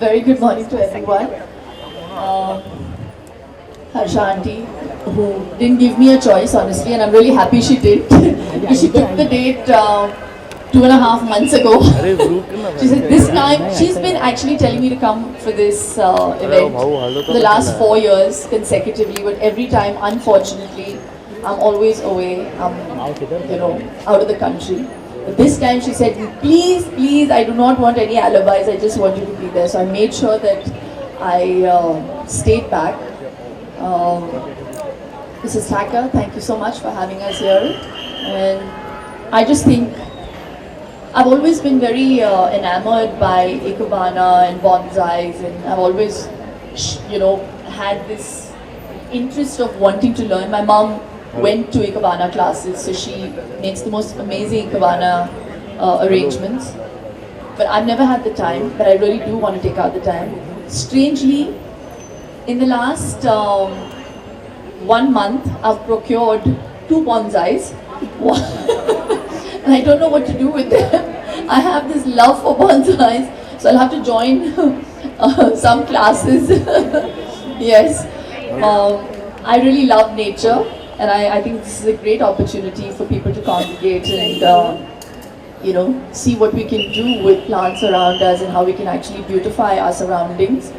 Very good morning to everyone. Harsha auntie, who didn't give me a choice, honestly, and I'm really happy she did. Because she took the date 2.5 months ago. She said this time, she's been actually telling me to come for this event for the last 4 years consecutively, but every time, unfortunately, I'm always away. I'm, out of the country. But this time she said, please, please, I do not want any alibis. I just want you to be there. So I made sure that I stayed back. Mrs. Thacker, thank you so much for having us here. And I just think I've always been very enamored by Ikebana and bonsais, and I've always, had this interest of wanting to learn. My mom went to Ikebana classes, so she makes the most amazing Ikebana arrangements. But I've never had the time, but I really do want to take out the time. Strangely, in the last 1 month, I've procured 2 bonsais. And I don't know what to do with them. I have this love for bonsais, so I'll have to join some classes. Yes. I really love nature. And I think this is a great opportunity for people to congregate and, see what we can do with plants around us and how we can actually beautify our surroundings.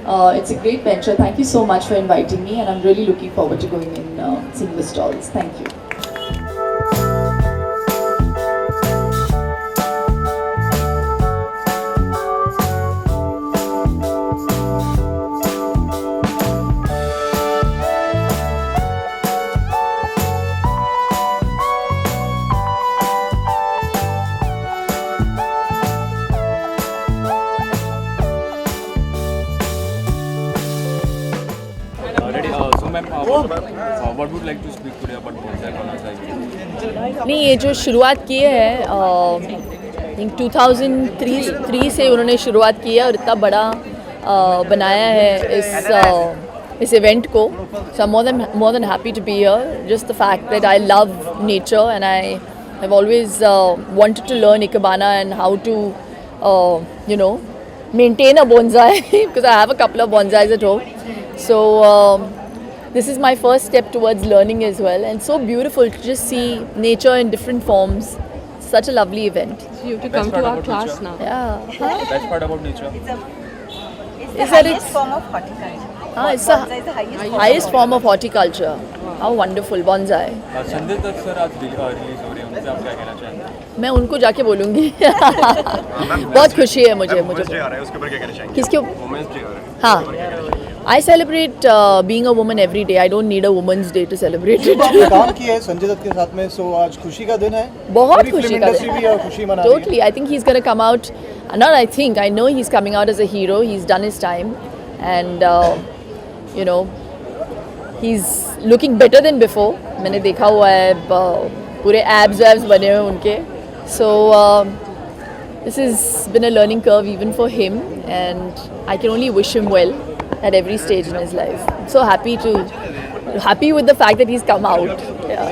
It's a great venture. Thank you so much for inviting me, and I'm really looking forward to going and seeing the stalls. Thank you. What would you like to speak today about bonsai corner? नहीं, ये जो शुरुआत की है think 2003 से उन्होंने शुरुआत की है और इतना बड़ा बनाया है इस इवेंट को. So I am more than happy to be here. Just the fact that I love nature and I have always wanted to learn ikebana and how to maintain a bonsai because I have a couple of bonsais at home. So this is my first step towards learning as well, and so beautiful to just see nature in different forms. Such a lovely event. So you have to come to our class now. Yeah. The best part about nature? It's Is the that highest form of horticulture. It's the Bonsai is the highest highest form of horticulture. How wonderful, bonsai. Sanjay Dutt sir आज release हो रहे हैं, उनसे आप क्या कहना चाहेंगे? मैं उनको जाके बोलूँगी. बहुत खुशी है मुझे. वुमेन्स डे आ रहा है, उसके ऊपर क्या कहना चाहेंगे? किसके? वुमेन्स डे आ रहा है. हाँ. I celebrate being a woman every day. I don't need a woman's day to celebrate it. आपने काम किया है संजय दत्त के साथ में, सो आज खुशी का दिन है. बहुत पूरी खुशी फिल्म का इंडस्ट्री भी खुशी मना रही है. Totally. I think he's going to come out. Not I think. I know he's coming out as a hero. He's done his time, and he's looking better than before. मैंने देखा हुआ है पूरे abs बने हुए उनके. So this has been a learning curve even for him, and I can only wish him well at every stage in his life. I'm so happy with the fact that he's come out. Yeah.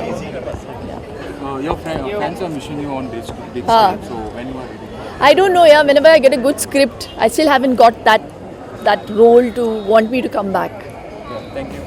Your friends are missing you on big screen, so when you are ready? I don't know, yeah. Whenever I get a good script, I still haven't got that role to want me to come back. Yeah, thank you.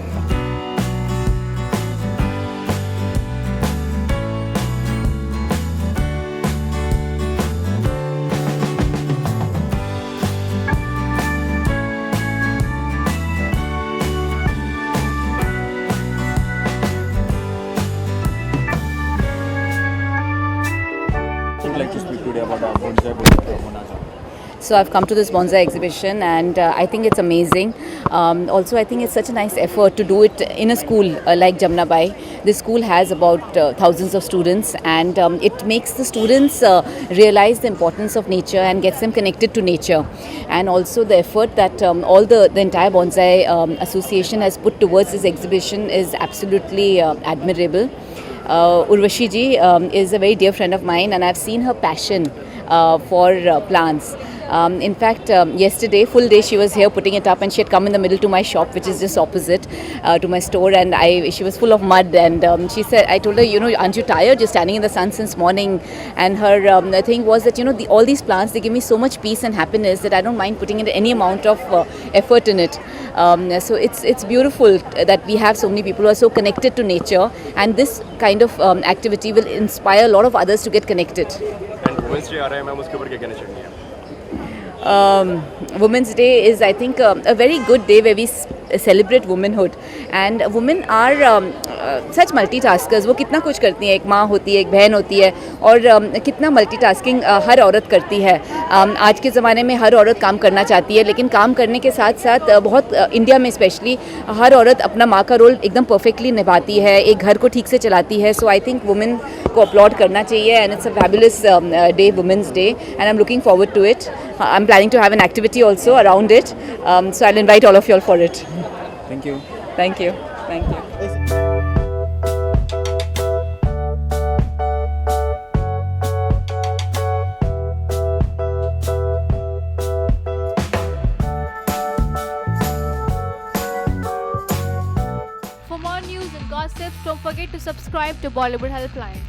Would like to speak today about bonsai Bonanza. So I've come to this bonsai exhibition, and I think it's amazing. Also, I think it's such a nice effort to do it in a school like Jamnabai. This school has about thousands of students, and it makes the students realize the importance of nature and gets them connected to nature. And also the effort that all the entire bonsai association has put towards this exhibition is absolutely admirable. Urvashi ji is a very dear friend of mine, and I've seen her passion for plants. In fact, yesterday, full day, she was here putting it up, and she had come in the middle to my shop, which is just opposite to my store, and she was full of mud, and she said, I told her, you know, aren't you tired? You're standing in the sun since morning. And her thing was that, you know, all these plants, they give me so much peace and happiness that I don't mind putting in any amount of effort in it. So it's beautiful that we have so many people who are so connected to nature, and this kind of activity will inspire a lot of others to get connected. And women's day आ रहा है ma'am, उसके ऊपर क्या कहना चाहेंगे आप? Women's Day is, I think, a very good day where we celebrate womanhood, and women are such multitaskers. वो कितना कुछ करती हैं, एक माँ होती है, एक बहन होती है, और कितना मल्टीटास्किंग हर औरत करती है. आज के ज़माने में हर औरत काम करना चाहती है, लेकिन काम करने के साथ साथ बहुत इंडिया में स्पेशली हर औरत अपना माँ का रोल एकदम परफेक्टली निभाती है, एक घर को ठीक से चलाती है. सो आई थिंक वुमेन को अपलॉड करना चाहिए, and it's a fabulous day, women's day, and I am looking forward to it. I'm planning to have an activity also around it, so I'll invite all of you all for it. Thank you. Thank you. Thank you. For more news and gossip, don't forget to subscribe to Bollywood Helpline.